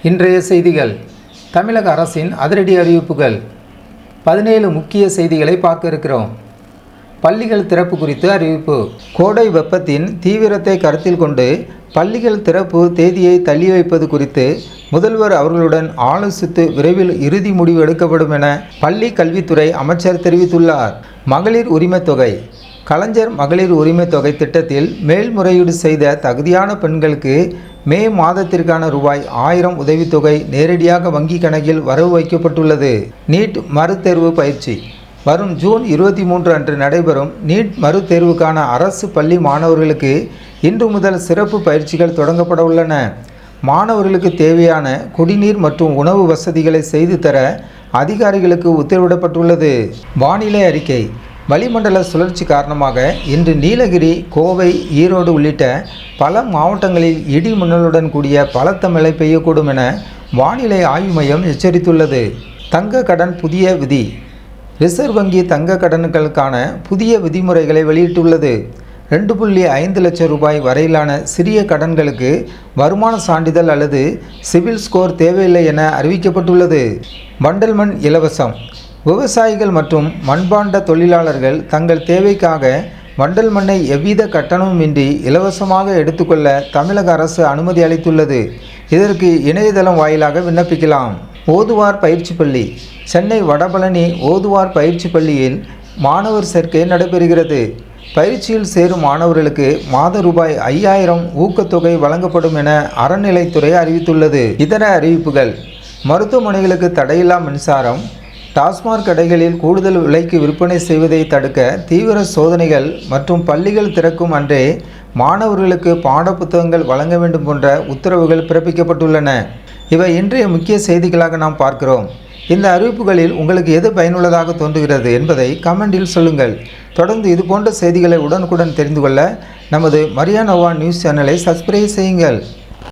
இன்றைய செய்திகள். தமிழக அரசின் அதிரடி அறிவிப்புகள். 17 முக்கிய செய்திகளை பார்க்க இருக்கிறோம். பள்ளிகள் திறப்பு குறித்து அறிவிப்பு. கோடை வெப்பத்தின் தீவிரத்தை கருத்தில் கொண்டு பள்ளிகள் திறப்பு தேதியை தள்ளி வைப்பது குறித்து முதல்வர் அவர்களுடன் ஆலோசித்து விரைவில் இறுதி முடிவு எடுக்கப்படும் என பள்ளி கல்வித்துறை அமைச்சர் தெரிவித்துள்ளார். மகளிர் உரிமைத் தொகை. கலைஞர் மகளிர் உரிமைத் தொகை திட்டத்தில் மேல்முறையீடு செய்த தகுதியான பெண்களுக்கு மே மாதத்திற்கான ரூபாய் 1000 உதவித்தொகை நேரடியாக வங்கி கணக்கில் வரவு வைக்கப்பட்டுள்ளது. நீட் மறுதேர்வு பயிற்சி. வரும் ஜூன் 23 அன்று நடைபெறும் நீட் மறுதேர்வுக்கான அரசு பள்ளி மாணவர்களுக்கு இன்று முதல் சிறப்பு பயிற்சிகள் தொடங்கப்பட உள்ளன. மாணவர்களுக்கு தேவையான குடிநீர் மற்றும் உணவு வசதிகளை செய்து தர அதிகாரிகளுக்கு உத்தரவிடப்பட்டுள்ளது. வானிலை அறிக்கை. வளிமண்டல சுழற்சி காரணமாக இன்று நீலகிரி, கோவை, ஈரோடு உள்ளிட்ட பல மாவட்டங்களில் இடி மின்னலுடன் கூடிய பலத்த மழை பெய்யக்கூடும் என வானிலை ஆய்வு மையம் எச்சரித்துள்ளது. தங்க கடன் புதிய விதி. ரிசர்வ் வங்கி தங்க கடன்களுக்கான புதிய விதிமுறைகளை வெளியிட்டுள்ளது. 2.5 லட்சம் ரூபாய் வரையிலான சிறிய கடன்களுக்கு வருமான சான்றிதழ் அல்லது சிவில் ஸ்கோர் தேவையில்லை என அறிவிக்கப்பட்டுள்ளது. வண்டல் மண் இலவசம். விவசாயிகள் மற்றும் மண்பாண்ட தொழிலாளர்கள் தங்கள் தேவைக்காக வண்டல் மண்ணை எவ்வித கட்டணமுமின்றி இலவசமாக எடுத்துக்கொள்ள தமிழக அரசு அனுமதி அளித்துள்ளது. இதற்கு இணையதளம் வாயிலாக விண்ணப்பிக்கலாம். ஓதுவார் பயிற்சி பள்ளி. சென்னை வடபழனி ஓதுவார் பயிற்சி பள்ளியில் மாணவர் சேர்க்கை நடைபெறுகிறது. பயிற்சியில் சேரும் மாணவர்களுக்கு மாத ரூபாய் 5000 ஊக்கத்தொகை வழங்கப்படும் என அறநிலைத்துறை அறிவித்துள்ளது. இதர அறிவிப்புகள். மருத்துவமனைகளுக்கு தடையில்லா மின்சாரம். டாஸ்மாக் கடைகளில் கூடுதல் விலைக்கு விற்பனை செய்வதை தடுக்க தீவிர சோதனைகள் மற்றும் பள்ளிகள் திறக்கும் அன்றே மாணவர்களுக்கு பாடப்புத்தகங்கள் வழங்க வேண்டும் போன்ற உத்தரவுகள் பிறப்பிக்கப்பட்டுள்ளன. இவை இன்றைய முக்கிய செய்திகளாக நாம் பார்க்கிறோம். இந்த அறிவிப்புகளில் உங்களுக்கு எது பயனுள்ளதாக தோன்றுகிறது என்பதை கமெண்டில் சொல்லுங்கள். தொடர்ந்து இது போன்ற செய்திகளை உடனுக்குடன் தெரிந்து கொள்ள நமது மரியா நோவா நியூஸ் சேனலை சப்ஸ்கிரைப் செய்யுங்கள்.